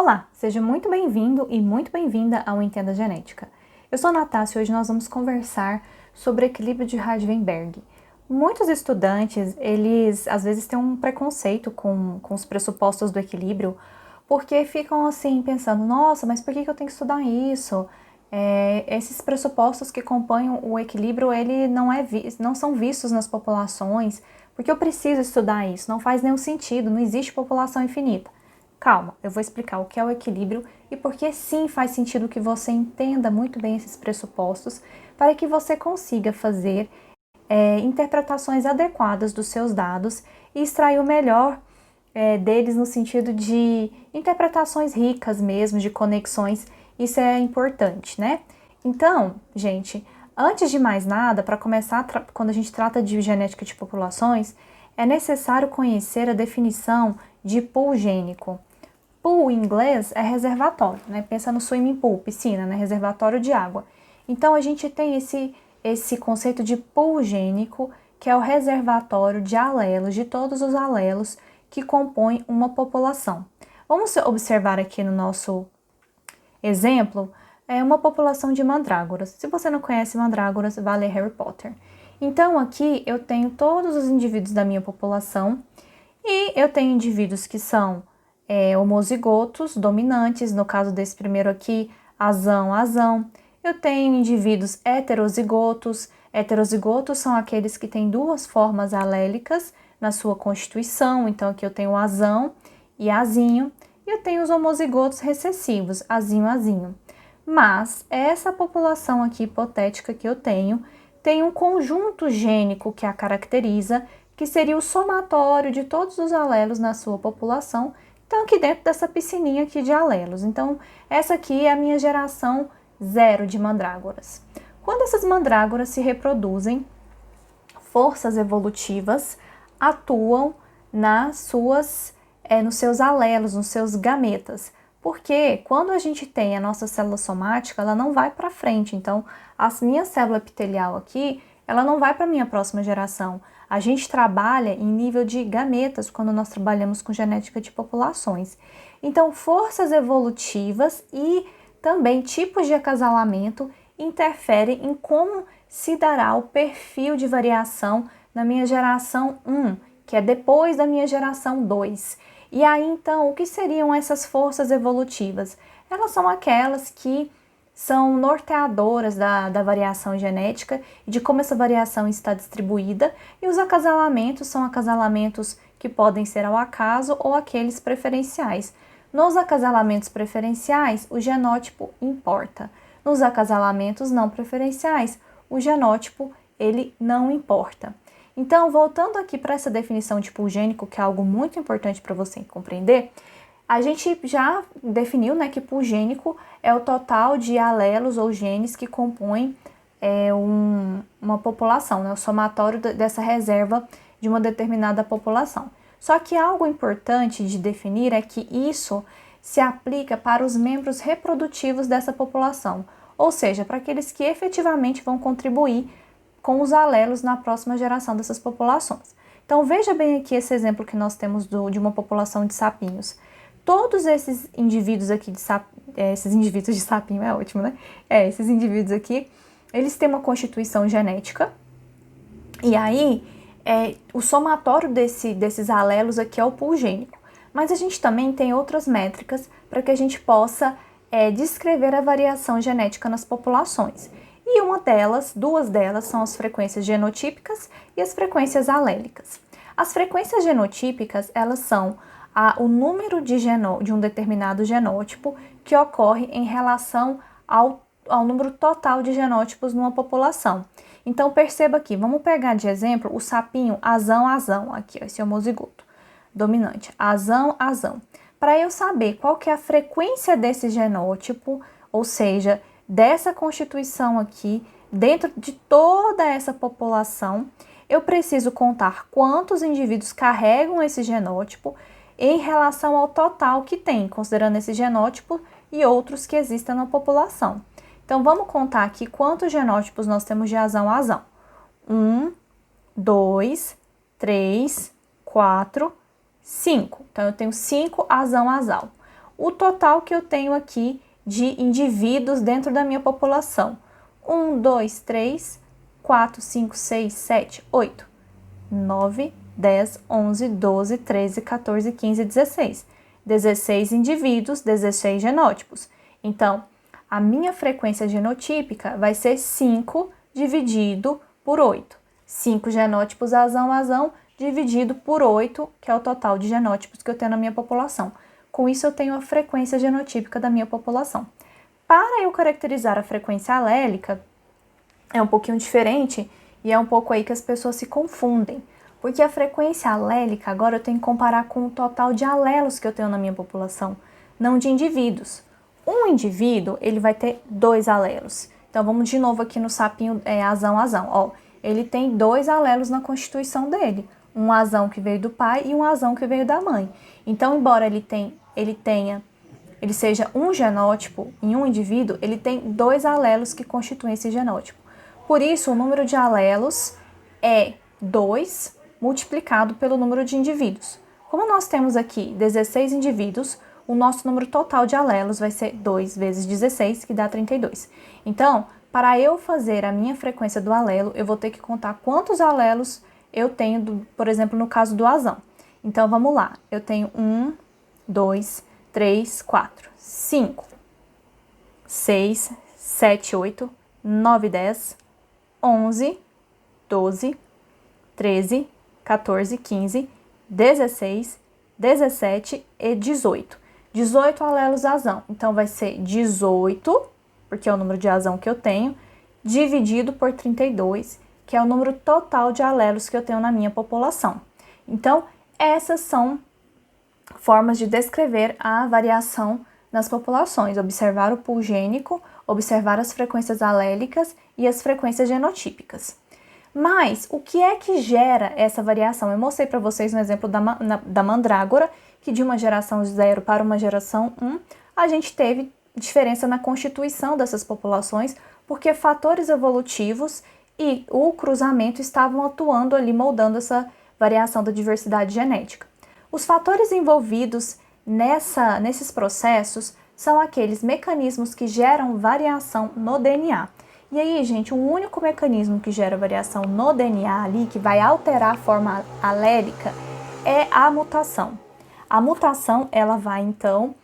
Olá, seja muito bem-vindo e muito bem-vinda ao Entenda Genética. Eu sou a Natácia e hoje nós vamos conversar sobre o equilíbrio de Hardy-Weinberg. Muitos estudantes, eles às vezes têm um preconceito com os pressupostos do equilíbrio, porque ficam assim pensando, nossa, mas por que eu tenho que estudar isso? Esses pressupostos que compõem o equilíbrio, ele não são vistos nas populações, porque eu preciso estudar isso, não faz nenhum sentido, não existe população infinita. Calma, eu vou explicar o que é o equilíbrio e por que sim faz sentido que você entenda muito bem esses pressupostos para que você consiga fazer interpretações adequadas dos seus dados e extrair o melhor deles no sentido de interpretações ricas mesmo, de conexões. Isso é importante, né? Então, gente, antes de mais nada, para começar, quando a gente trata de genética de populações, é necessário conhecer a definição de pool gênico. Pool em inglês é reservatório, né? Pensa no swimming pool, piscina, né? Reservatório de água. Então a gente tem esse conceito de pool gênico, que é o reservatório de alelos, de todos os alelos que compõem uma população. Vamos observar aqui no nosso exemplo, uma população de mandrágoras. Se você não conhece mandrágoras, vá ler Harry Potter. Então aqui eu tenho todos os indivíduos da minha população e eu tenho indivíduos que são homozigotos, dominantes, no caso desse primeiro aqui, azão, azão. Eu tenho indivíduos heterozigotos. Heterozigotos são aqueles que têm duas formas alélicas na sua constituição. Então, aqui eu tenho azão e azinho. E eu tenho os homozigotos recessivos, azinho, azinho. Mas essa população aqui hipotética que eu tenho tem um conjunto gênico que a caracteriza, que seria o somatório de todos os alelos na sua população. Então, aqui dentro dessa piscininha aqui de alelos. Então, essa aqui é a minha geração zero de mandrágoras. Quando essas mandrágoras se reproduzem, forças evolutivas atuam nos seus alelos, nos seus gametas. Porque quando a gente tem a nossa célula somática, ela não vai para frente. Então, a minha célula epitelial aqui, ela não vai para a minha próxima geração. A gente trabalha em nível de gametas quando nós trabalhamos com genética de populações. Então, forças evolutivas e também tipos de acasalamento interferem em como se dará o perfil de variação na minha geração 1, que é depois da minha geração 2. E aí, então, o que seriam essas forças evolutivas? Elas são aquelas que são norteadoras da variação genética e de como essa variação está distribuída, e os acasalamentos são acasalamentos que podem ser ao acaso ou aqueles preferenciais. Nos acasalamentos preferenciais, o genótipo importa. Nos acasalamentos não preferenciais, o genótipo ele não importa. Então, voltando aqui para essa definição de pool gênico, que é algo muito importante para você compreender, a gente já definiu, né, que pool gênico é o total de alelos ou genes que compõem uma população, né, o somatório dessa reserva de uma determinada população. Só que algo importante de definir é que isso se aplica para os membros reprodutivos dessa população, ou seja, para aqueles que efetivamente vão contribuir com os alelos na próxima geração dessas populações. Então veja bem aqui esse exemplo que nós temos de uma população de sapinhos. Todos esses indivíduos aqui esses indivíduos de sapinho é ótimo, né? Esses indivíduos aqui, eles têm uma constituição genética e aí o somatório desses alelos aqui é o pool gênico. Mas a gente também tem outras métricas para que a gente possa descrever a variação genética nas populações. E duas delas são as frequências genotípicas e as frequências alélicas. As frequências genotípicas, elas são o número de um determinado genótipo que ocorre em relação ao número total de genótipos numa população. Então, perceba aqui, vamos pegar de exemplo o sapinho azão-azão, aqui, ó, esse homozigoto dominante, azão-azão. Para eu saber qual que é a frequência desse genótipo, ou seja, dessa constituição aqui, dentro de toda essa população, eu preciso contar quantos indivíduos carregam esse genótipo em relação ao total que tem, considerando esse genótipo e outros que existem na população. Então, vamos contar aqui quantos genótipos nós temos de azão a azão. 1, 2, 3, 4, 5. Então, eu tenho 5 azão a azão. o total que eu tenho aqui de indivíduos dentro da minha população. 1, 2, 3, 4, 5, 6, 7, 8, 9, 10, 11, 12, 13, 14, 15, 16. 16 indivíduos, 16 genótipos. Então, a minha frequência genotípica vai ser 5 dividido por 8. 5 genótipos azão dividido por 8, que é o total de genótipos que eu tenho na minha população. Com isso, eu tenho a frequência genotípica da minha população. Para eu caracterizar a frequência alélica, é um pouquinho diferente e é um pouco aí que as pessoas se confundem. Porque a frequência alélica, agora eu tenho que comparar com o total de alelos que eu tenho na minha população, não de indivíduos. Um indivíduo, ele vai ter 2 alelos. Então, vamos de novo aqui no sapinho azão. Ó, ele tem 2 alelos na constituição dele. Um azão que veio do pai e um azão que veio da mãe. Então, embora ele seja um genótipo em um indivíduo, ele tem 2 alelos que constituem esse genótipo. Por isso, o número de alelos é 2 multiplicado pelo número de indivíduos. Como nós temos aqui 16 indivíduos, o nosso número total de alelos vai ser 2 vezes 16, que dá 32. Então, para eu fazer a minha frequência do alelo, eu vou ter que contar quantos alelos eu tenho, por exemplo, no caso do azão. Então, vamos lá. Eu tenho 1, 2, 3, 4, 5, 6, 7, 8, 9, 10, 11, 12, 13, 14, 15, 16, 17 e 18. 18 alelos azão. Então, vai ser 18, porque é o número de azão que eu tenho, dividido por 32, que é o número total de alelos que eu tenho na minha população. Então, essas são formas de descrever a variação nas populações. Observar o pool gênico, observar as frequências alélicas e as frequências genotípicas. Mas, o que é que gera essa variação? Eu mostrei para vocês no exemplo da mandrágora, que de uma geração 0 para uma geração 1, a gente teve diferença na constituição dessas populações, porque fatores evolutivos e o cruzamento estavam atuando ali, moldando essa variação da diversidade genética. Os fatores envolvidos nesses processos são aqueles mecanismos que geram variação no DNA. E aí, gente, o único mecanismo que gera variação no DNA ali, que vai alterar a forma alélica, é a mutação. A mutação, ela vai, então,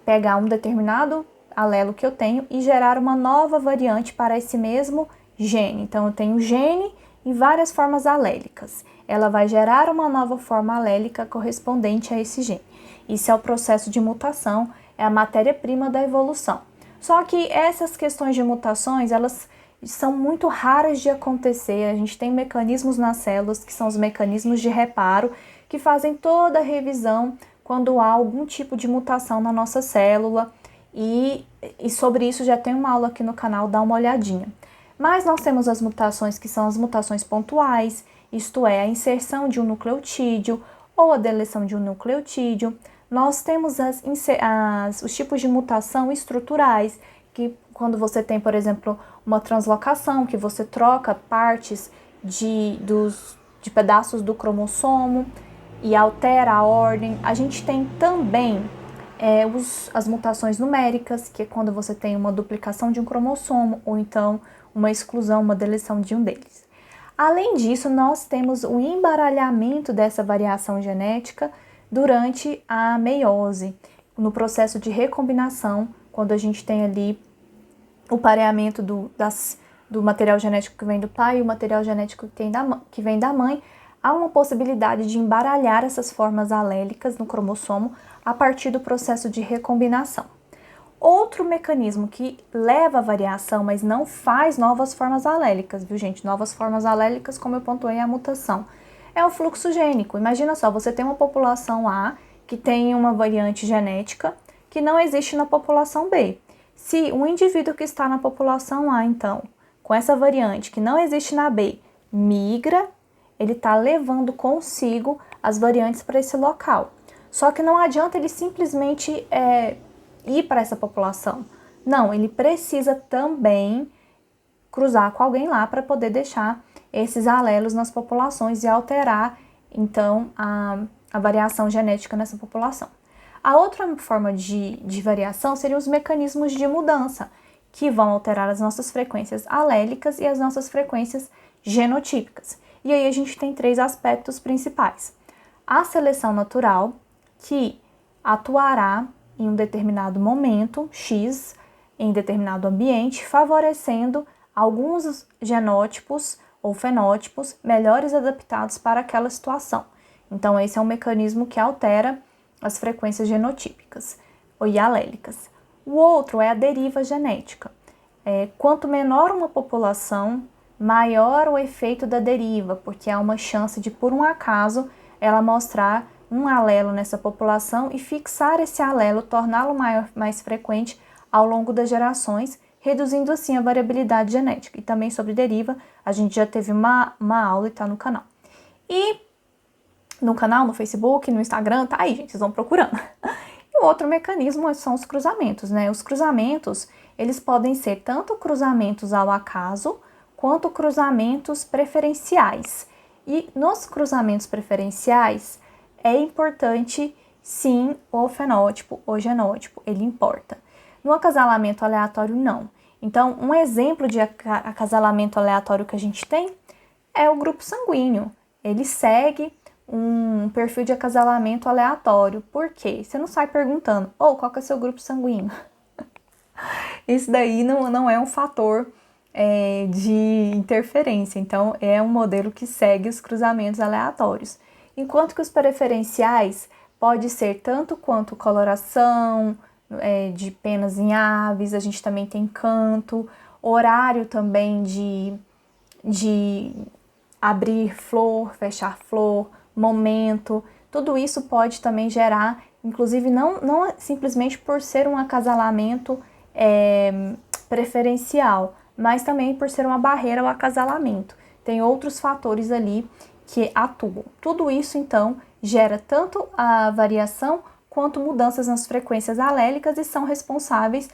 pegar um determinado alelo que eu tenho e gerar uma nova variante para esse mesmo gene. Então, eu tenho gene e várias formas alélicas. Ela vai gerar uma nova forma alélica correspondente a esse gene. Isso é o processo de mutação, é a matéria-prima da evolução. Só que essas questões de mutações, elas são muito raras de acontecer. A gente tem mecanismos nas células, que são os mecanismos de reparo, que fazem toda a revisão quando há algum tipo de mutação na nossa célula. E sobre isso já tem uma aula aqui no canal, dá uma olhadinha. Mas nós temos as mutações que são as mutações pontuais, isto é, a inserção de um nucleotídeo ou a deleção de um nucleotídeo. Nós temos os tipos de mutação estruturais, que quando você tem, por exemplo, uma translocação, que você troca partes de pedaços do cromossomo e altera a ordem. A gente tem também as mutações numéricas, que é quando você tem uma duplicação de um cromossomo, ou então uma exclusão, uma deleção de um deles. Além disso, nós temos o embaralhamento dessa variação genética durante a meiose, no processo de recombinação, quando a gente tem ali o pareamento do material genético que vem do pai e o material genético que vem da mãe, há uma possibilidade de embaralhar essas formas alélicas no cromossomo a partir do processo de recombinação. Outro mecanismo que leva à variação, mas não faz novas formas alélicas, viu, gente? Novas formas alélicas, como eu pontuei, é a mutação. É o fluxo gênico. Imagina só, você tem uma população A que tem uma variante genética que não existe na população B. Se um indivíduo que está na população A, então, com essa variante que não existe na B, migra, ele está levando consigo as variantes para esse local. Só que não adianta ele simplesmente ir para essa população. Não, ele precisa também cruzar com alguém lá para poder deixar esses alelos nas populações e alterar, então, a variação genética nessa população. A outra forma de variação seriam os mecanismos de mudança, que vão alterar as nossas frequências alélicas e as nossas frequências genotípicas. E aí a gente tem 3 aspectos principais. A seleção natural, que atuará em um determinado momento, X, em determinado ambiente, favorecendo alguns genótipos ou fenótipos melhores adaptados para aquela situação. Então, esse é um mecanismo que altera as frequências genotípicas e alélicas. O outro é a deriva genética. Quanto menor uma população, maior o efeito da deriva, porque há uma chance de, por um acaso, ela mostrar um alelo nessa população e fixar esse alelo, torná-lo mais frequente ao longo das gerações, reduzindo assim a variabilidade genética. E também sobre deriva, a gente já teve uma aula e está no canal. E no canal, no Facebook, no Instagram, tá aí, gente, vocês vão procurando. E o outro mecanismo são os cruzamentos, né? Os cruzamentos, eles podem ser tanto cruzamentos ao acaso, quanto cruzamentos preferenciais. E nos cruzamentos preferenciais, é importante, sim, o fenótipo, o genótipo, ele importa. No acasalamento aleatório, não. Então, um exemplo de acasalamento aleatório que a gente tem é o grupo sanguíneo. Ele segue um perfil de acasalamento aleatório. Por quê? Você não sai perguntando, qual que é o seu grupo sanguíneo? Isso daí não é um fator de interferência. Então, é um modelo que segue os cruzamentos aleatórios. Enquanto que os preferenciais pode ser tanto quanto coloração, de penas em aves, a gente também tem canto, horário também de abrir flor, fechar flor, momento, tudo isso pode também gerar, inclusive não simplesmente por ser um acasalamento preferencial, mas também por ser uma barreira ao acasalamento. Tem outros fatores ali que atuam. Tudo isso, então, gera tanto a variação quanto mudanças nas frequências alélicas e são responsáveis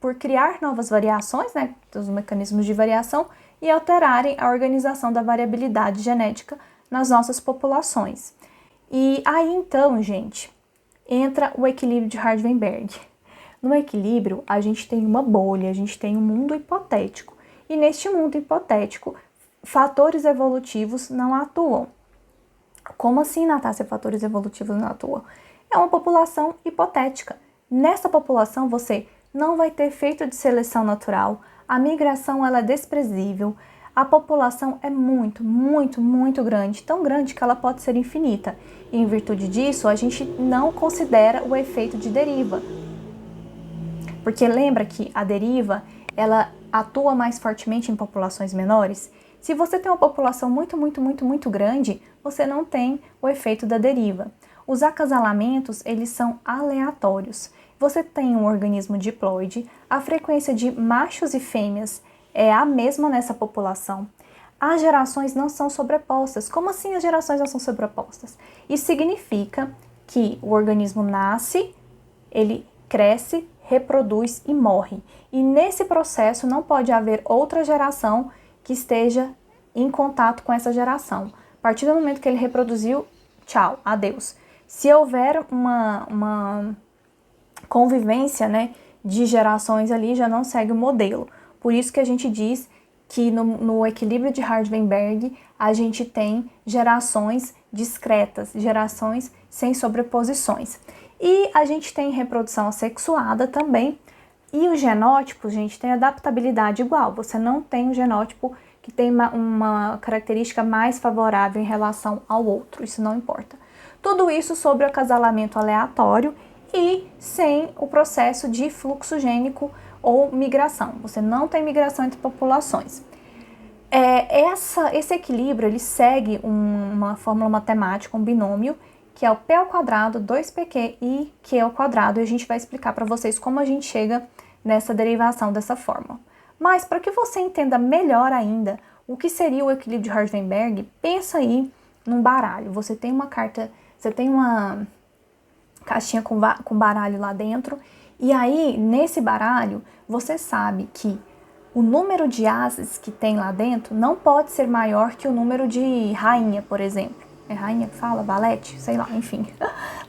por criar novas variações, né, dos mecanismos de variação e alterarem a organização da variabilidade genética nas nossas populações. E aí, então, gente, entra o equilíbrio de Hardenberg. No equilíbrio, a gente tem uma bolha, a gente tem um mundo hipotético. E neste mundo hipotético, fatores evolutivos não atuam. Como assim, Natácia, fatores evolutivos não atuam? É uma população hipotética. Nessa população, você não vai ter efeito de seleção natural, a migração ela é desprezível, a população é muito, muito, muito grande, tão grande que ela pode ser infinita. E em virtude disso, a gente não considera o efeito de deriva. Porque lembra que a deriva, ela atua mais fortemente em populações menores? Se você tem uma população muito, muito, muito, muito grande, você não tem o efeito da deriva. Os acasalamentos, eles são aleatórios. Você tem um organismo diploide, a frequência de machos e fêmeas é a mesma nessa população. As gerações não são sobrepostas. Como assim as gerações não são sobrepostas? Isso significa que o organismo nasce, ele cresce, reproduz e morre. E nesse processo não pode haver outra geração que esteja em contato com essa geração. A partir do momento que ele reproduziu, tchau, adeus. Se houver uma convivência, né, de gerações ali, já não segue o modelo. Por isso que a gente diz que no equilíbrio de Hardenberg, a gente tem gerações discretas, gerações sem sobreposições. E a gente tem reprodução assexuada também. E o genótipo, gente, tem adaptabilidade igual. Você não tem um genótipo que tem uma característica mais favorável em relação ao outro. Isso não importa. Tudo isso sobre o acasalamento aleatório e sem o processo de fluxo gênico ou migração. Você não tem migração entre populações. Esse equilíbrio, ele segue uma fórmula matemática, um binômio, que é o P ao quadrado, 2PQ e Q ao quadrado, e a gente vai explicar para vocês como a gente chega nessa derivação dessa fórmula. Mas para que você entenda melhor ainda o que seria o equilíbrio de Hardenberg, pensa aí num baralho. Você tem uma caixinha com baralho lá dentro, e aí nesse baralho você sabe que o número de ases que tem lá dentro não pode ser maior que o número de rainha, por exemplo. É rainha que fala? Valete? Sei lá, enfim.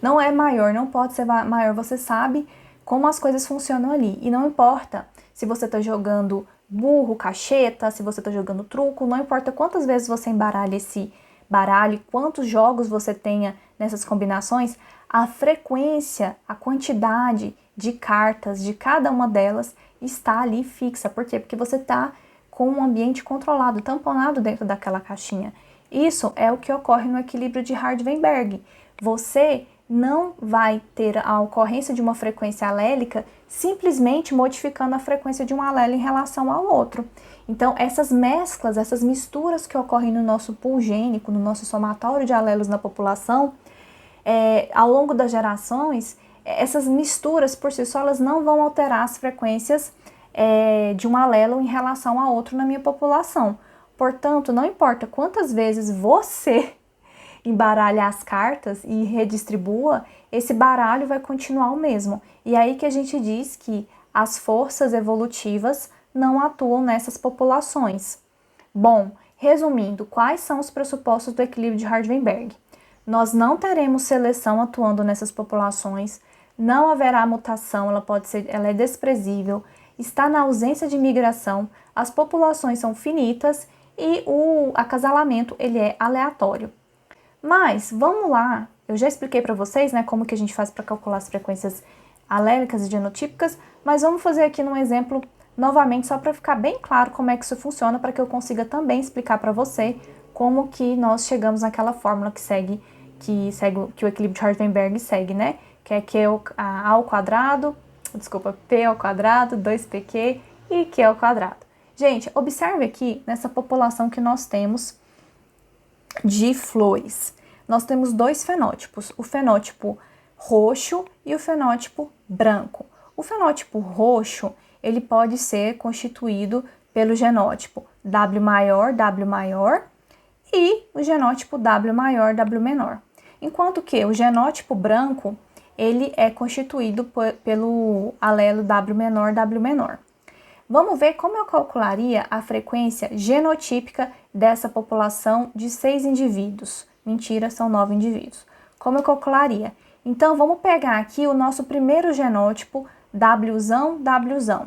Não é maior, não pode ser maior. Você sabe como as coisas funcionam ali. E não importa se você tá jogando burro, cacheta, se você tá jogando truco, não importa quantas vezes você embaralha esse baralho, quantos jogos você tenha nessas combinações, a frequência, a quantidade de cartas de cada uma delas está ali fixa. Por quê? Porque você tá com um ambiente controlado, tamponado dentro daquela caixinha. Isso é o que ocorre no equilíbrio de Hardy-Weinberg. Você não vai ter a ocorrência de uma frequência alélica simplesmente modificando a frequência de um alelo em relação ao outro. Então, essas mesclas, essas misturas que ocorrem no nosso pool gênico, no nosso somatório de alelos na população, ao longo das gerações, essas misturas por si só elas não vão alterar as frequências de um alelo em relação a outro na minha população. Portanto, não importa quantas vezes você embaralha as cartas e redistribua, esse baralho vai continuar o mesmo. E aí que a gente diz que as forças evolutivas não atuam nessas populações. Bom, resumindo, quais são os pressupostos do equilíbrio de Hardy-Weinberg? Nós não teremos seleção atuando nessas populações, não haverá mutação, ela é desprezível, está na ausência de migração, as populações são finitas e o acasalamento ele é aleatório. Mas vamos lá, eu já expliquei para vocês, né, como que a gente faz para calcular as frequências alélicas e genotípicas, mas vamos fazer aqui num exemplo novamente só para ficar bem claro como é que isso funciona, para que eu consiga também explicar para você como que nós chegamos naquela fórmula que o equilíbrio de Hardy-Weinberg segue, né? Que é A ao quadrado, P ao quadrado, 2pq e Q ao quadrado. Gente, observe aqui nessa população que nós temos de flores. Nós temos dois fenótipos, o fenótipo roxo e o fenótipo branco. O fenótipo roxo, ele pode ser constituído pelo genótipo W maior, e o genótipo W maior, W menor. Enquanto que o genótipo branco, ele é constituído pelo alelo W menor, W menor. Vamos ver como eu calcularia a frequência genotípica dessa população de 6 indivíduos. Mentira, são 9 indivíduos. Como eu calcularia? Então, vamos pegar aqui o nosso primeiro genótipo, Wzão, Wzão.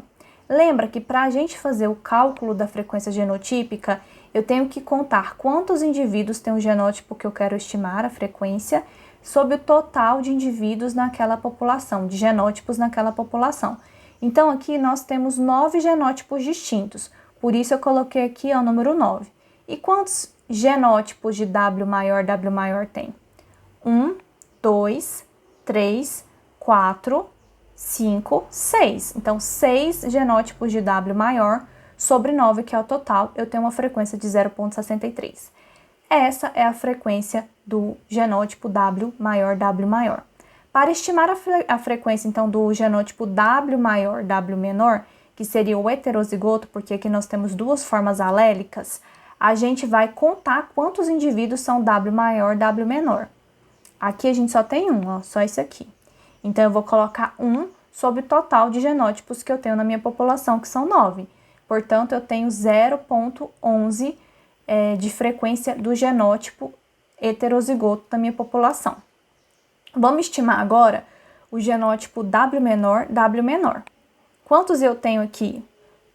Lembra que para a gente fazer o cálculo da frequência genotípica, eu tenho que contar quantos indivíduos tem o genótipo que eu quero estimar, a frequência, sobre o total de indivíduos naquela população, de genótipos naquela população. Então, aqui nós temos 9 genótipos distintos, por isso eu coloquei aqui o número 9. E quantos genótipos de W maior tem? 1, 2, 3, 4, 5, 6. Então, 6 genótipos de W maior sobre 9, que é o total, eu tenho uma frequência de 0,63. Essa é a frequência do genótipo W maior. Para estimar a frequência, então, do genótipo W maior, W menor, que seria o heterozigoto, porque aqui nós temos duas formas alélicas, a gente vai contar quantos indivíduos são W maior, W menor. Aqui a gente só tem um, ó, só esse aqui. Então, eu vou colocar 1 sobre o total de genótipos que eu tenho na minha população, que são 9. Portanto, eu tenho 0,11 de frequência do genótipo heterozigoto da minha população. Vamos estimar agora o genótipo W menor. Quantos eu tenho aqui?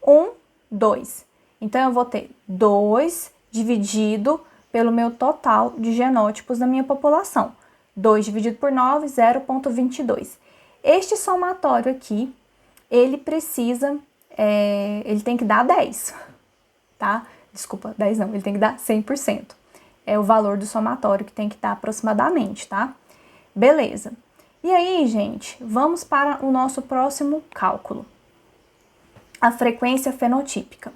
1, 2. Então, eu vou ter 2 dividido pelo meu total de genótipos da minha população. 2 dividido por 9, 0,22. Este somatório aqui, ele tem que dar 10, tá? Desculpa, 10 não, ele tem que dar 100%. É o valor do somatório que tem que dar aproximadamente, tá? Beleza. E aí, gente, vamos para o nosso próximo cálculo. A frequência fenotípica.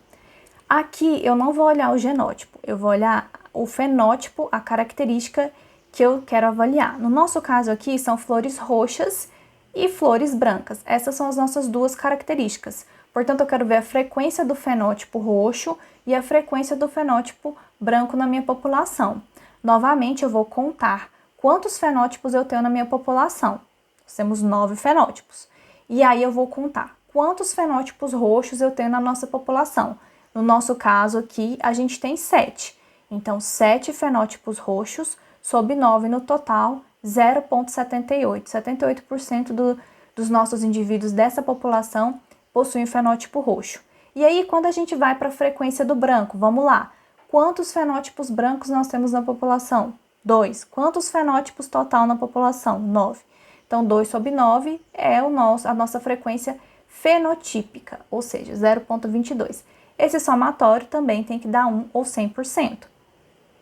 Aqui eu não vou olhar o genótipo, eu vou olhar o fenótipo, a característica que eu quero avaliar. No nosso caso aqui são flores roxas e flores brancas. Essas são as nossas duas características. Portanto, eu quero ver a frequência do fenótipo roxo e a frequência do fenótipo branco na minha população. Novamente, eu vou contar quantos fenótipos eu tenho na minha população. Nós temos 9 fenótipos. E aí eu vou contar quantos fenótipos roxos eu tenho na nossa população. No nosso caso aqui, a gente tem 7. Então, 7 fenótipos roxos sobre 9 no total, 0,78. 78% dos nossos indivíduos dessa população possuem fenótipo roxo. E aí, quando a gente vai para a frequência do branco, vamos lá. Quantos fenótipos brancos nós temos na população? 2. Quantos fenótipos total na população? 9. Então, 2 sobre 9 é a nossa frequência fenotípica, ou seja, 0,22. Esse somatório também tem que dar 1 ou 100%.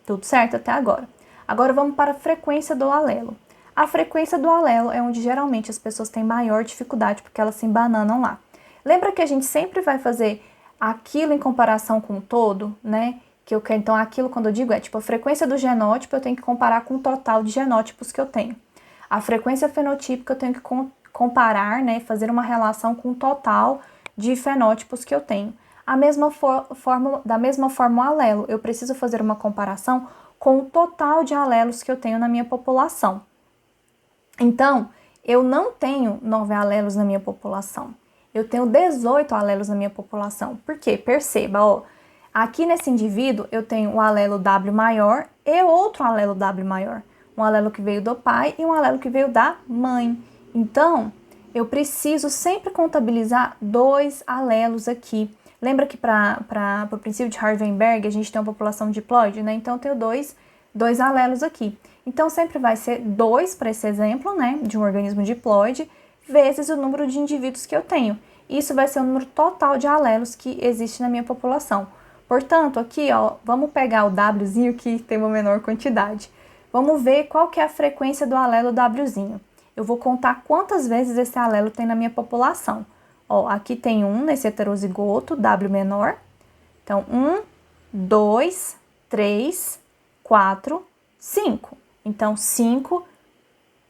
Tudo certo até agora? Agora vamos para a frequência do alelo. A frequência do alelo é onde geralmente as pessoas têm maior dificuldade, porque elas se embananam lá. Lembra que a gente sempre vai fazer aquilo em comparação com o todo, né? Então, aquilo, quando eu digo, é tipo a frequência do genótipo, eu tenho que comparar com o total de genótipos que eu tenho. A frequência fenotípica, eu tenho que comparar, né? Fazer uma relação com o total de fenótipos que eu tenho. Da mesma forma, o alelo, eu preciso fazer uma comparação com o total de alelos que eu tenho na minha população. Então, eu não tenho 9 alelos na minha população. Eu tenho 18 alelos na minha população. Por quê? Perceba, ó. Aqui nesse indivíduo, eu tenho um alelo W maior e outro alelo W maior. Um alelo que veio do pai e um alelo que veio da mãe. Então, eu preciso sempre contabilizar 2 alelos aqui. Lembra que para o princípio de Hardenberg, a gente tem uma população diploide, né? Então, eu tenho dois alelos aqui. Então, sempre vai ser 2 para esse exemplo, né? De um organismo diploide, vezes o número de indivíduos que eu tenho. Isso vai ser o número total de alelos que existe na minha população. Portanto, aqui, ó, vamos pegar o Wzinho que tem uma menor quantidade. Vamos ver qual que é a frequência do alelo Wzinho. Eu vou contar quantas vezes esse alelo tem na minha população. Ó, aqui tem 1 nesse heterozigoto, W menor. Então, 1, 2, 3, 4, 5. Então, 5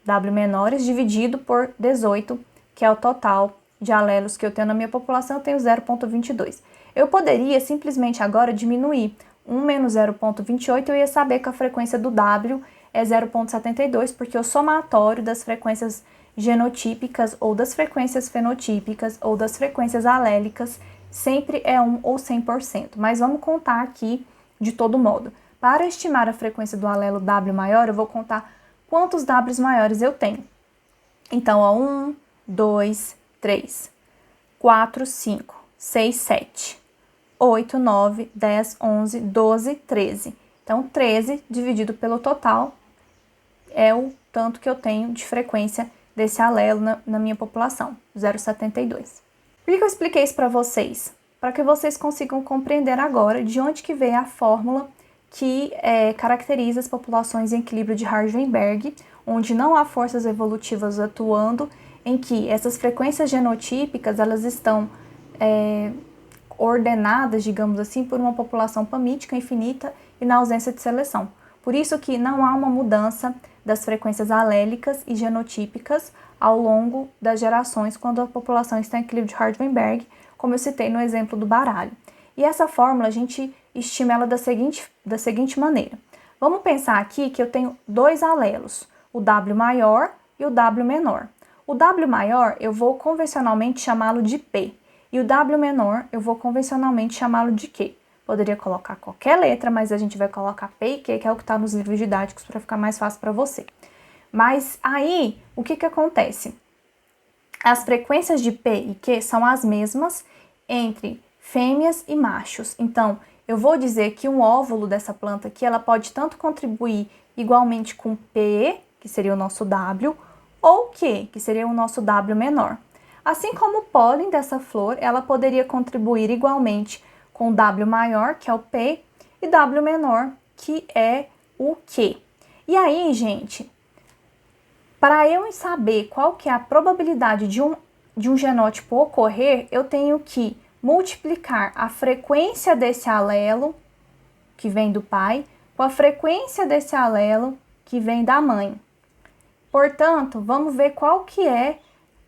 W menores dividido por 18, que é o total de alelos que eu tenho na minha população, eu tenho 0,22. Eu poderia simplesmente agora diminuir 1 menos 0,28, eu ia saber que a frequência do W é 0,72, porque o somatório das frequências genotípicas ou das frequências fenotípicas ou das frequências alélicas sempre é 1 ou 100%. Mas vamos contar aqui de todo modo. Para estimar a frequência do alelo W maior, eu vou contar quantos Ws maiores eu tenho. Então, ó, 1, 2, 3, 4, 5, 6, 7, 8, 9, 10, 11, 12, 13. Então, 13 dividido pelo total é o tanto que eu tenho de frequência desse alelo na minha população, 0,72. Por que eu expliquei isso para vocês? Para que vocês consigam compreender agora de onde que veio a fórmula que caracteriza as populações em equilíbrio de Hardenberg, onde não há forças evolutivas atuando, em que essas frequências genotípicas elas estão ordenadas, digamos assim, por uma população pamítica infinita e na ausência de seleção. Por isso que não há uma mudança das frequências alélicas e genotípicas ao longo das gerações quando a população está em equilíbrio de Hardenberg, como eu citei no exemplo do baralho. E essa fórmula a gente estima ela da seguinte maneira. Vamos pensar aqui que eu tenho 2 alelos, o W maior e o W menor. O W maior eu vou convencionalmente chamá-lo de P, e o W menor eu vou convencionalmente chamá-lo de Q. Poderia colocar qualquer letra, mas a gente vai colocar P e Q, que é o que está nos livros didáticos para ficar mais fácil para você. Mas aí, o que acontece? As frequências de P e Q são as mesmas entre fêmeas e machos. Então, eu vou dizer que um óvulo dessa planta aqui, ela pode tanto contribuir igualmente com P, que seria o nosso W, ou Q, que seria o nosso W menor. Assim como o pólen dessa flor, ela poderia contribuir igualmente com W maior, que é o P, e W menor, que é o Q. E aí, gente, para eu saber qual que é a probabilidade de um genótipo ocorrer, eu tenho que multiplicar a frequência desse alelo, que vem do pai, com a frequência desse alelo, que vem da mãe. Portanto, vamos ver qual que é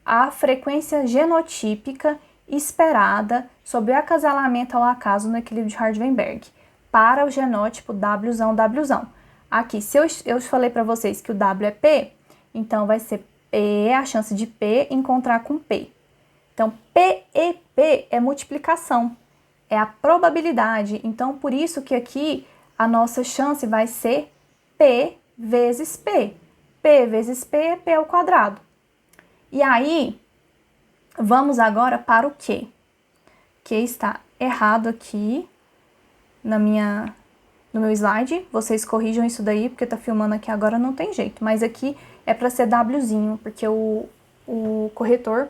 a frequência genotípica esperada sobre o acasalamento ao acaso no equilíbrio de Hardenberg para o genótipo Wzão. Aqui, se eu falei para vocês que o W é P, então vai ser P, a chance de P encontrar com P. Então, P e P é multiplicação, é a probabilidade. Então, por isso que aqui a nossa chance vai ser P vezes P. P vezes P é P ao quadrado. E aí, vamos agora para o Q. Q está errado aqui no meu slide. Vocês corrijam isso daí, porque tá filmando aqui agora, não tem jeito. Mas aqui é para ser Wzinho, porque o corretor,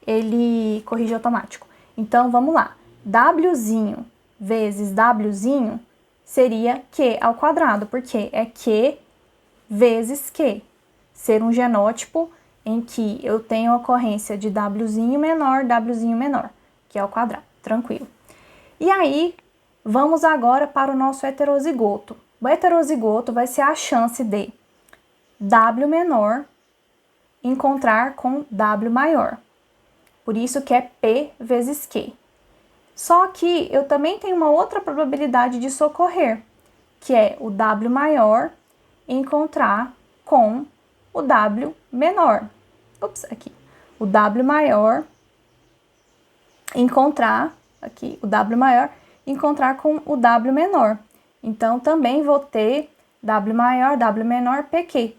ele corrige automático. Então, vamos lá. Wzinho vezes Wzinho seria Q ao quadrado, porque é Q vezes Q. Ser um genótipo em que eu tenho a ocorrência de Wzinho menor, que é ao quadrado, tranquilo. E aí, vamos agora para o nosso heterozigoto. O heterozigoto vai ser a chance de W menor encontrar com W maior. Por isso que é P vezes Q. Só que eu também tenho uma outra probabilidade de socorrer, que é o W maior encontrar com o W menor. Aqui. O W maior encontrar, aqui, o W maior encontrar com o W menor. Então, também vou ter W maior, W menor, PQ.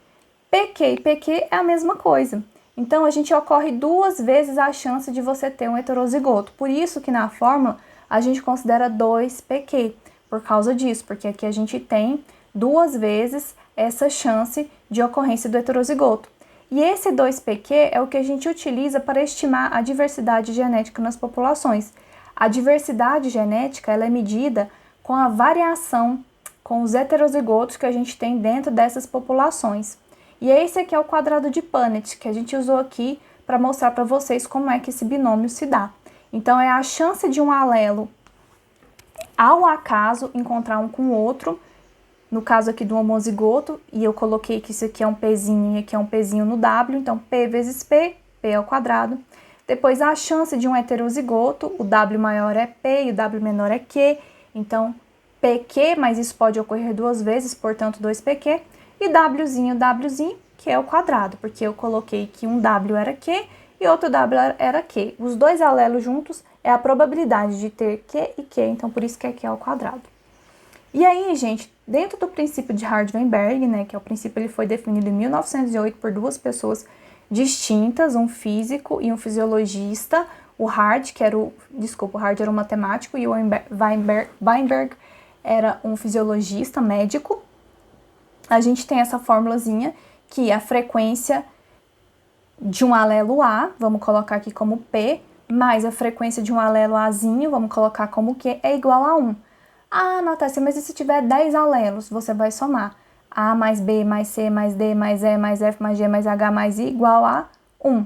PQ e PQ é a mesma coisa. Então, a gente ocorre duas vezes a chance de você ter um heterozigoto. Por isso que na fórmula a gente considera 2PQ, por causa disso, porque aqui a gente tem duas vezes essa chance de ocorrência do heterozigoto. E esse 2PQ é o que a gente utiliza para estimar a diversidade genética nas populações. A diversidade genética ela é medida com a variação, com os heterozigotos que a gente tem dentro dessas populações. E esse aqui é o quadrado de Punnett, que a gente usou aqui para mostrar para vocês como é que esse binômio se dá. Então, é a chance de um alelo, ao acaso, encontrar um com o outro, no caso aqui do homozigoto, e eu coloquei que isso aqui é um Pzinho e aqui é um Pzinho no W, então P vezes P, P ao quadrado. Depois, a chance de um heterozigoto, o W maior é P e o W menor é Q, então PQ, mas isso pode ocorrer duas vezes, portanto 2PQ. E Wzinho, que é o quadrado, porque eu coloquei que um W era Q e outro W era Q. Os dois alelos juntos é a probabilidade de ter Q e Q, então por isso que é Q ao quadrado. E aí, gente, dentro do princípio de Hardt-Weinberg, né, que é o princípio, ele foi definido em 1908 por duas pessoas distintas, um físico e um fisiologista. O Hardt, o Hardt era um matemático e o Weinberg era um fisiologista médico. A gente tem essa formulazinha que a frequência de um alelo A, vamos colocar aqui como P, mais a frequência de um alelo Azinho, vamos colocar como Q, é igual a 1. Ah, Natácia, mas e se tiver 10 alelos? Você vai somar A mais B mais C mais D mais E mais F mais G mais H mais I igual a 1.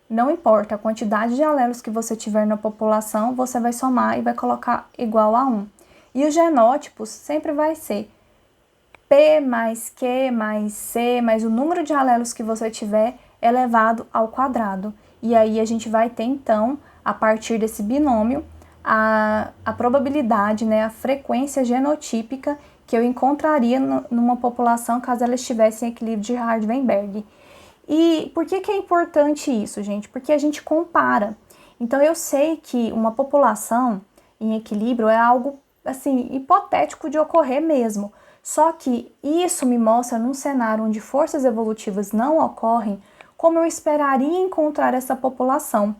Não importa a quantidade de alelos que você tiver na população, você vai somar e vai colocar igual a 1. E os genótipos sempre vai ser P mais Q mais C mais o número de alelos que você tiver elevado ao quadrado. E aí a gente vai ter, então, a partir desse binômio, a probabilidade, né, a frequência genotípica que eu encontraria numa população caso ela estivesse em equilíbrio de Hardt-Weinberg. E por que é importante isso, gente? Porque a gente compara. Então, eu sei que uma população em equilíbrio é algo, assim, hipotético de ocorrer mesmo. Só que isso me mostra num cenário onde forças evolutivas não ocorrem, como eu esperaria encontrar essa população.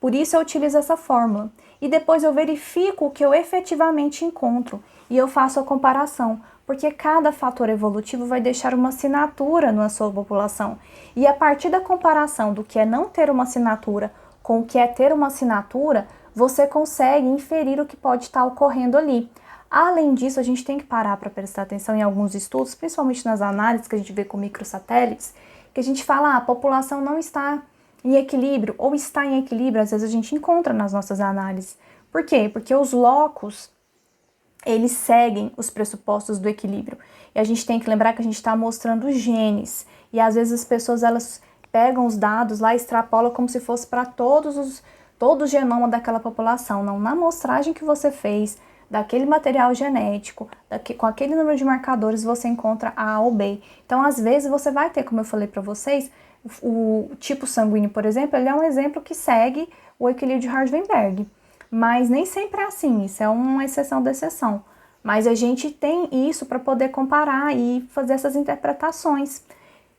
Por isso eu utilizo essa fórmula. E depois eu verifico o que eu efetivamente encontro e eu faço a comparação, porque cada fator evolutivo vai deixar uma assinatura na sua população. E a partir da comparação do que é não ter uma assinatura com o que é ter uma assinatura, você consegue inferir o que pode estar ocorrendo ali. Além disso, a gente tem que parar para prestar atenção em alguns estudos, principalmente nas análises que a gente vê com microsatélites, que a gente fala, a população não está em equilíbrio, ou está em equilíbrio, às vezes a gente encontra nas nossas análises. Por quê? Porque os locos, eles seguem os pressupostos do equilíbrio. E a gente tem que lembrar que a gente está mostrando genes. E às vezes as pessoas, elas pegam os dados lá e extrapolam como se fosse para todo o genoma daquela população. Não, na amostragem que você fez, daquele material genético, com aquele número de marcadores, você encontra A ou B. Então, às vezes, você vai ter, como eu falei para vocês, o tipo sanguíneo, por exemplo, ele é um exemplo que segue o equilíbrio de Hardt-Weinberg. Mas nem sempre é assim, isso é uma exceção da exceção. Mas a gente tem isso para poder comparar e fazer essas interpretações.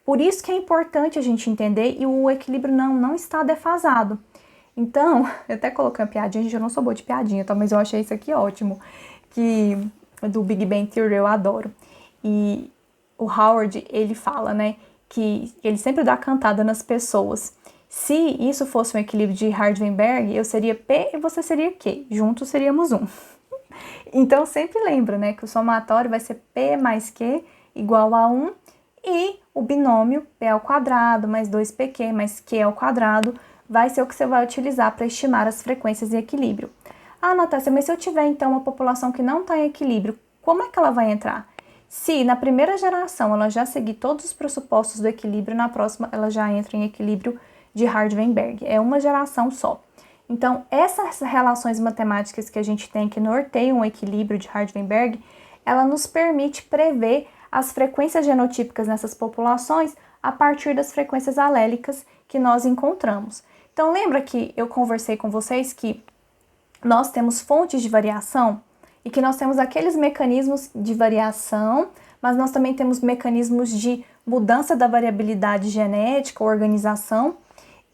Por isso que é importante a gente entender e o equilíbrio não está defasado. Então, eu até coloquei uma piadinha, gente, eu não sou boa de piadinha, tá? Mas eu achei isso aqui ótimo, que do Big Bang Theory eu adoro. E o Howard, ele fala, né, que ele sempre dá cantada nas pessoas. Se isso fosse um equilíbrio de Hardenberg, eu seria P e você seria Q. Juntos seríamos 1. Então, sempre lembra, né, que o somatório vai ser P mais Q igual a 1 e o binômio P ao quadrado mais 2PQ mais Q ao quadrado vai ser o que você vai utilizar para estimar as frequências em equilíbrio. Ah, Natácia, mas se eu tiver então uma população que não está em equilíbrio, como é que ela vai entrar? Se na primeira geração ela já seguir todos os pressupostos do equilíbrio, na próxima ela já entra em equilíbrio de Hardenberg. É uma geração só. Então, essas relações matemáticas que a gente tem que norteiam o equilíbrio de Hardenberg, ela nos permite prever as frequências genotípicas nessas populações a partir das frequências alélicas que nós encontramos. Então, lembra que eu conversei com vocês que nós temos fontes de variação e que nós temos aqueles mecanismos de variação, mas nós também temos mecanismos de mudança da variabilidade genética, organização.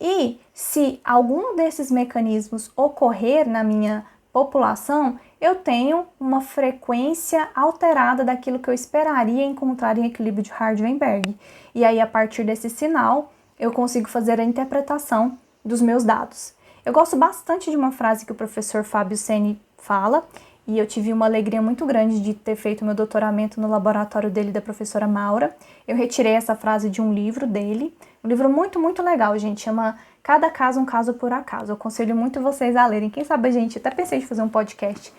E se algum desses mecanismos ocorrer na minha população, eu tenho uma frequência alterada daquilo que eu esperaria encontrar em equilíbrio de Hardenberg. E aí, a partir desse sinal, eu consigo fazer a interpretação dos meus dados. Eu gosto bastante de uma frase que o professor Fábio Ceni fala, e eu tive uma alegria muito grande de ter feito meu doutoramento no laboratório dele, da professora Maura. Eu retirei essa frase de um livro dele, um livro muito, muito legal, gente, chama Cada Caso, um Caso por Acaso. Eu aconselho muito vocês a lerem. Quem sabe, gente, até pensei em fazer um podcast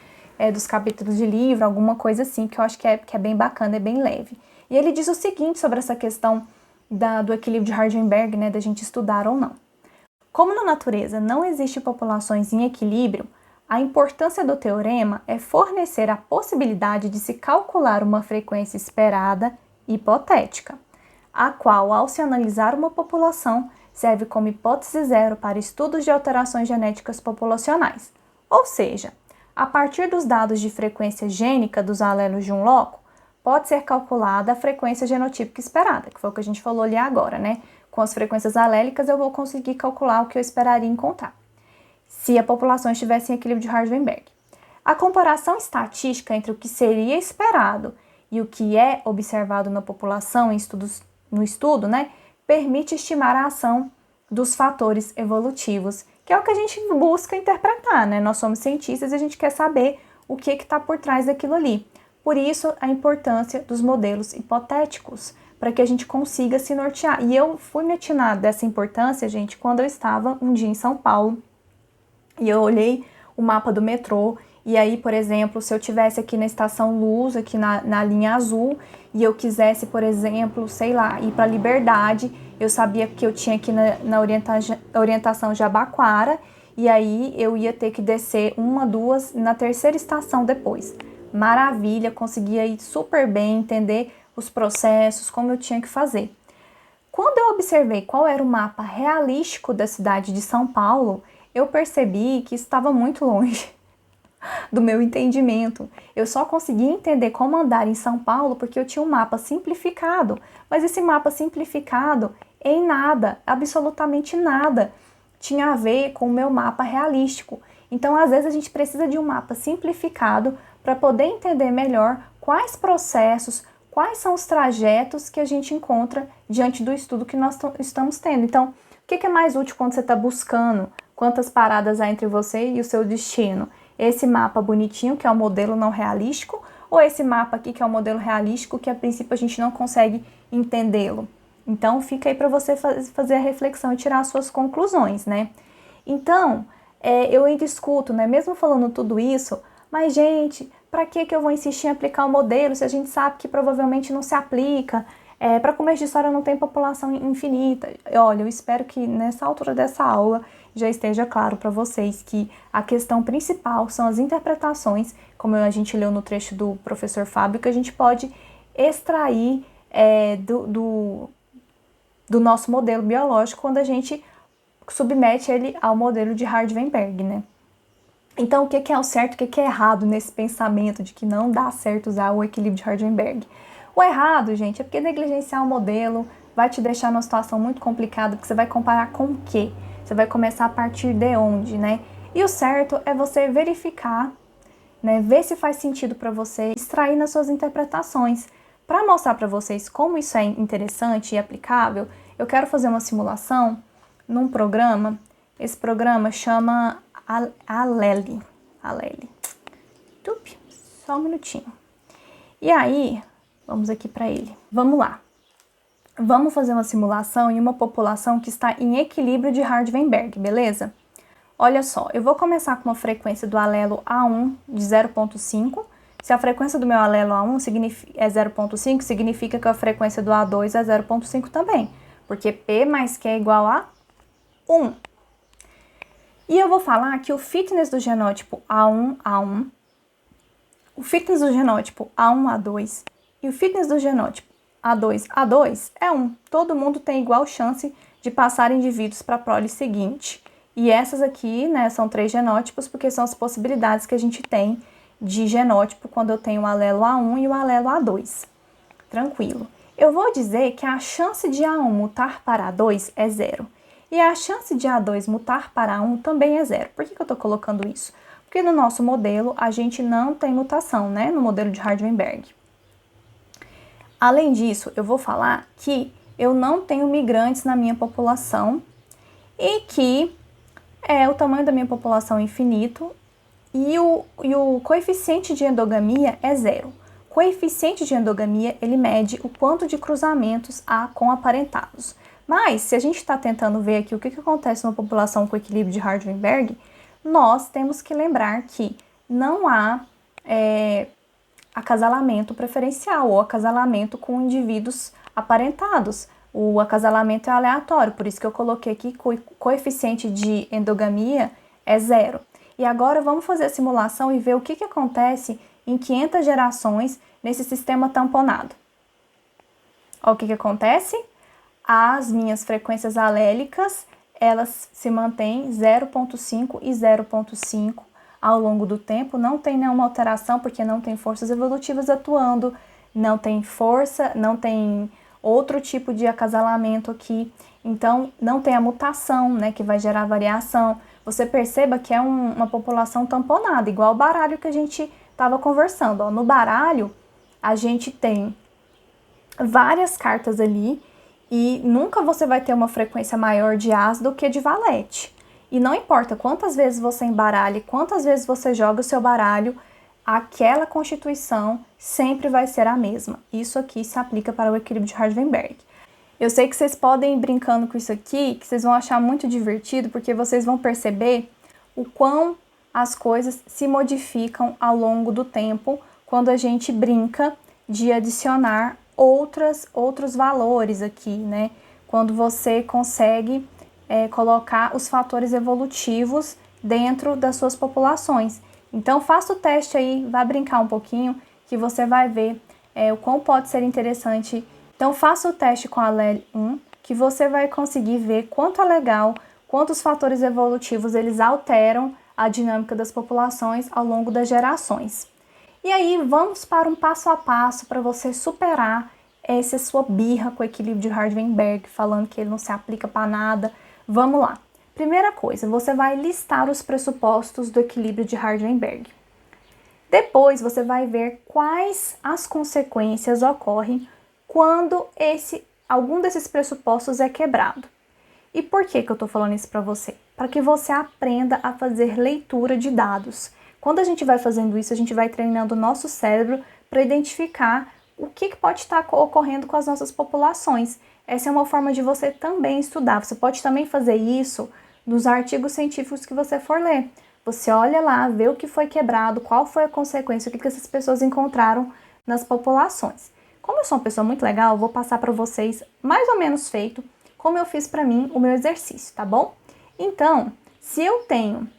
dos capítulos de livro, alguma coisa assim, que eu acho que é bem bacana, é bem leve. E ele diz o seguinte sobre essa questão do equilíbrio de Hardenberg, né, da gente estudar ou não. Como na natureza não existe populações em equilíbrio, a importância do teorema é fornecer a possibilidade de se calcular uma frequência esperada hipotética, a qual, ao se analisar uma população, serve como hipótese zero para estudos de alterações genéticas populacionais. Ou seja, a partir dos dados de frequência gênica dos alelos de um loco, pode ser calculada a frequência genotípica esperada, que foi o que a gente falou ali agora, né? Com as frequências alélicas, eu vou conseguir calcular o que eu esperaria encontrar, se a população estivesse em equilíbrio de Hardenberg. A comparação estatística entre o que seria esperado e o que é observado na população no estudo, né, permite estimar a ação dos fatores evolutivos, que é o que a gente busca interpretar, né? Nós somos cientistas e a gente quer saber o que está por trás daquilo ali. Por isso, a importância dos modelos hipotéticos, para que a gente consiga se nortear. E eu fui me atinar dessa importância, gente, quando eu estava um dia em São Paulo e eu olhei o mapa do metrô. E aí, por exemplo, se eu tivesse aqui na Estação Luz, aqui na linha azul, e eu quisesse, por exemplo, sei lá, ir para Liberdade, eu sabia que eu tinha aqui na orientação Jabaquara, e aí eu ia ter que descer uma, duas, na terceira estação depois. Maravilha, conseguia ir super bem, entender os processos, como eu tinha que fazer. Quando eu observei qual era o mapa realístico da cidade de São Paulo, eu percebi que estava muito longe do meu entendimento. Eu só consegui entender como andar em São Paulo porque eu tinha um mapa simplificado, mas esse mapa simplificado em nada, absolutamente nada, tinha a ver com o meu mapa realístico. Então, às vezes, a gente precisa de um mapa simplificado para poder entender melhor quais processos, quais são os trajetos que a gente encontra diante do estudo que nós estamos tendo. Então, o que é mais útil quando você está buscando quantas paradas há entre você e o seu destino? Esse mapa bonitinho, que é o modelo não realístico, ou esse mapa aqui, que é o modelo realístico, que a princípio a gente não consegue entendê-lo? Então, fica aí para você fazer a reflexão e tirar as suas conclusões, né? Então, eu ainda escuto, né, mesmo falando tudo isso, mas, gente, para que eu vou insistir em aplicar o modelo se a gente sabe que provavelmente não se aplica? Para começo de história não tem população infinita. Olha, eu espero que nessa altura dessa aula já esteja claro para vocês que a questão principal são as interpretações, como a gente leu no trecho do professor Fábio, que a gente pode extrair do nosso modelo biológico quando a gente submete ele ao modelo de Hardenberg, né? Então, o que é o certo e o que é errado nesse pensamento de que não dá certo usar o equilíbrio de Hardenberg? O errado, gente, é porque negligenciar o modelo vai te deixar numa situação muito complicada, porque você vai comparar com o quê? Você vai começar a partir de onde, né? E o certo é você verificar, né, ver se faz sentido para você, extrair nas suas interpretações. Para mostrar para vocês como isso é interessante e aplicável, eu quero fazer uma simulação num programa. Esse programa chama Aleli. Só um minutinho. E aí, vamos aqui para ele. Vamos lá. Vamos fazer uma simulação em uma população que está em equilíbrio de Hardenberg, beleza? Olha só, eu vou começar com uma frequência do alelo A1 de 0,5. Se a frequência do meu alelo A1 é 0,5, significa que a frequência do A2 é 0,5 também, porque P mais Q é igual a 1. E eu vou falar que o fitness do genótipo A1, o fitness do genótipo A1, A2 e o fitness do genótipo A2 é 1. Todo mundo tem igual chance de passar indivíduos para a prole seguinte. E essas aqui, né, são 3 genótipos, porque são as possibilidades que a gente tem de genótipo quando eu tenho o alelo A1 e o alelo A2. Tranquilo. Eu vou dizer que a chance de A1 mutar para A2 é 0. E a chance de A2 mutar para A1 também é 0. Por que eu estou colocando isso? Porque no nosso modelo a gente não tem mutação, né? No modelo de Hardenberg. Além disso, eu vou falar que eu não tenho migrantes na minha população e que o tamanho da minha população é infinito e o coeficiente de endogamia é 0. Coeficiente de endogamia, ele mede o quanto de cruzamentos há com aparentados. Mas, se a gente está tentando ver aqui o que acontece numa população com equilíbrio de Hardenberg, nós temos que lembrar que não há acasalamento preferencial ou acasalamento com indivíduos aparentados. O acasalamento é aleatório, por isso que eu coloquei aqui que o coeficiente de endogamia é 0. E agora vamos fazer a simulação e ver o que acontece em 500 gerações nesse sistema tamponado. Olha o que acontece. As minhas frequências alélicas, elas se mantêm 0,5 e 0,5 ao longo do tempo. Não tem nenhuma alteração, porque não tem forças evolutivas atuando, não tem força, não tem outro tipo de acasalamento aqui. Então, não tem a mutação, né, que vai gerar variação. Você perceba que é uma população tamponada, igual o baralho que a gente estava conversando. Ó. No baralho, a gente tem várias cartas ali e nunca você vai ter uma frequência maior de as do que de valete. E não importa quantas vezes você embaralhe, quantas vezes você joga o seu baralho, aquela constituição sempre vai ser a mesma. Isso aqui se aplica para o equilíbrio de Hardenberg. Eu sei que vocês podem ir brincando com isso aqui, que vocês vão achar muito divertido, porque vocês vão perceber o quão as coisas se modificam ao longo do tempo quando a gente brinca de adicionar outros valores aqui, né? Quando você consegue colocar os fatores evolutivos dentro das suas populações. Então, faça o teste aí, vá brincar um pouquinho, que você vai ver o quão pode ser interessante. Então, faça o teste com a LEL 1, que você vai conseguir ver quanto é legal, quantos fatores evolutivos eles alteram a dinâmica das populações ao longo das gerações. E aí, vamos para um passo a passo para você superar essa sua birra com o equilíbrio de Hardenberg, falando que ele não se aplica para nada. Vamos lá. Primeira coisa, você vai listar os pressupostos do equilíbrio de Hardenberg. Depois, você vai ver quais as consequências ocorrem quando algum desses pressupostos é quebrado. E por que eu estou falando isso para você? Para que você aprenda a fazer leitura de dados. Quando a gente vai fazendo isso, a gente vai treinando o nosso cérebro para identificar o que pode estar ocorrendo com as nossas populações. Essa é uma forma de você também estudar. Você pode também fazer isso nos artigos científicos que você for ler. Você olha lá, vê o que foi quebrado, qual foi a consequência, o que essas pessoas encontraram nas populações. Como eu sou uma pessoa muito legal, eu vou passar para vocês, mais ou menos feito, como eu fiz para mim o meu exercício, tá bom? Então, se eu tenho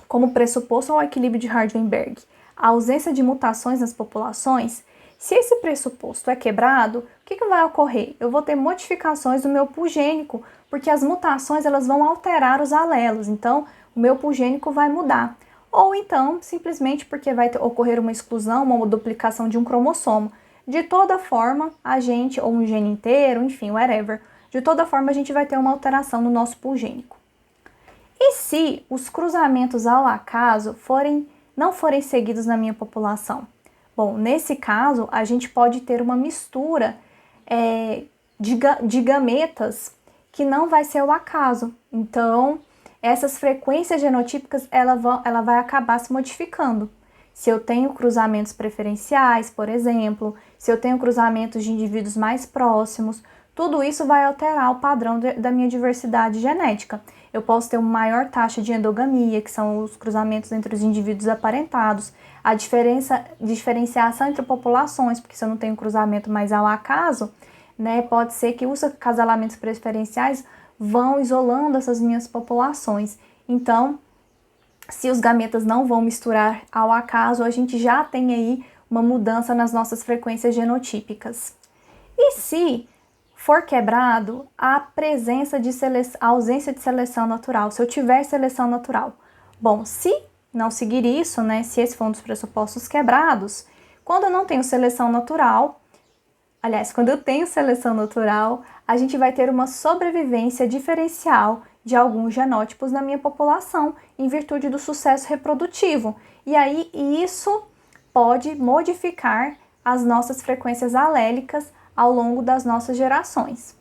como pressuposto ao equilíbrio de Hardenberg a ausência de mutações nas populações, se esse pressuposto é quebrado, o que vai ocorrer? Eu vou ter modificações do meu pool gênico, porque as mutações elas vão alterar os alelos, então o meu pool gênico vai mudar. ou então simplesmente porque vai ocorrer uma exclusão, uma duplicação de um cromossomo. De toda forma, a gente, ou um gene inteiro, enfim, whatever, de toda forma a gente vai ter uma alteração no nosso pool gênico. E se os cruzamentos ao acaso não forem seguidos na minha população? Bom, nesse caso, a gente pode ter uma mistura de gametas que não vai ser o acaso. Então, essas frequências genotípicas, ela vai acabar se modificando. Se eu tenho cruzamentos preferenciais, por exemplo, se eu tenho cruzamentos de indivíduos mais próximos, tudo isso vai alterar o padrão da minha diversidade genética. Eu posso ter uma maior taxa de endogamia, que são os cruzamentos entre os indivíduos aparentados, a diferenciação entre populações, porque se eu não tenho cruzamento mais ao acaso, né, pode ser que os acasalamentos preferenciais vão isolando essas minhas populações. Então, se os gametas não vão misturar ao acaso, a gente já tem aí uma mudança nas nossas frequências genotípicas. E se for quebrado a ausência de seleção natural, se eu tiver seleção natural? Bom, se não seguir isso, né, se esse for um dos pressupostos quebrados, quando eu não tenho seleção natural, quando eu tenho seleção natural, a gente vai ter uma sobrevivência diferencial de alguns genótipos na minha população, em virtude do sucesso reprodutivo. E aí isso pode modificar as nossas frequências alélicas ao longo das nossas gerações.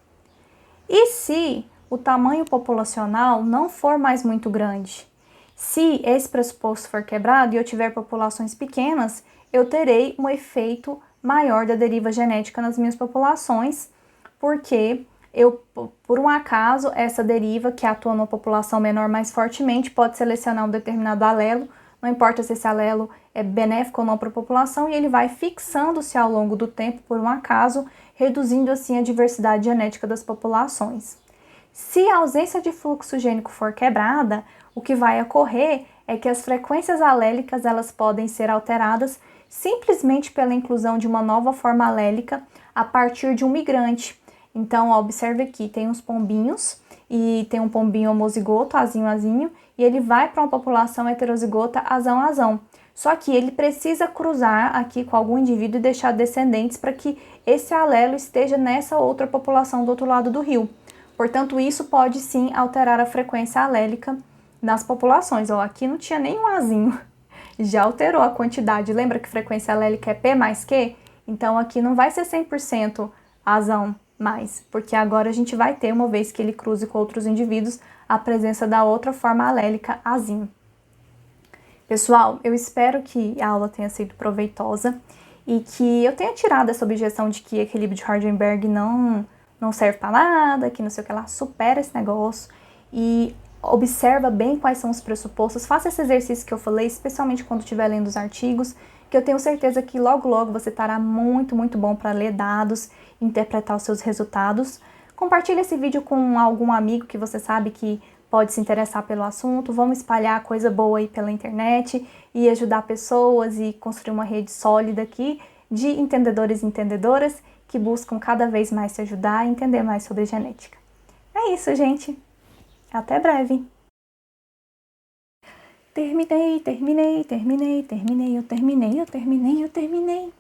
E se o tamanho populacional não for mais muito grande? Se esse pressuposto for quebrado e eu tiver populações pequenas, eu terei um efeito maior da deriva genética nas minhas populações, porque por um acaso, essa deriva que atua numa população menor mais fortemente pode selecionar um determinado alelo, não importa se esse alelo é benéfico ou não para a população, e ele vai fixando-se ao longo do tempo por um acaso, reduzindo assim a diversidade genética das populações. Se a ausência de fluxo gênico for quebrada, o que vai ocorrer é que as frequências alélicas elas podem ser alteradas simplesmente pela inclusão de uma nova forma alélica a partir de um migrante. Então, observe aqui, tem uns pombinhos, e tem um pombinho homozigoto, azinho, e ele vai para uma população heterozigota, azão. Só que ele precisa cruzar aqui com algum indivíduo e deixar descendentes para que esse alelo esteja nessa outra população do outro lado do rio. Portanto, isso pode sim alterar a frequência alélica nas populações. Ó, aqui não tinha nenhum azinho, já alterou a quantidade. Lembra que frequência alélica é P mais Q? Então, aqui não vai ser 100% azão mais, porque agora a gente vai ter, uma vez que ele cruze com outros indivíduos, a presença da outra forma alélica azinho. Pessoal, eu espero que a aula tenha sido proveitosa e que eu tenha tirado essa objeção de que equilíbrio de Hardenberg não serve para nada, que não sei o que lá, supera esse negócio e observa bem quais são os pressupostos, faça esse exercício que eu falei, especialmente quando estiver lendo os artigos, que eu tenho certeza que logo você estará muito bom para ler dados, interpretar os seus resultados. Compartilhe esse vídeo com algum amigo que você sabe que pode se interessar pelo assunto. Vamos espalhar coisa boa aí pela internet e ajudar pessoas e construir uma rede sólida aqui de entendedores e entendedoras que buscam cada vez mais se ajudar e entender mais sobre genética. É isso, gente. Até breve. Terminei, eu terminei.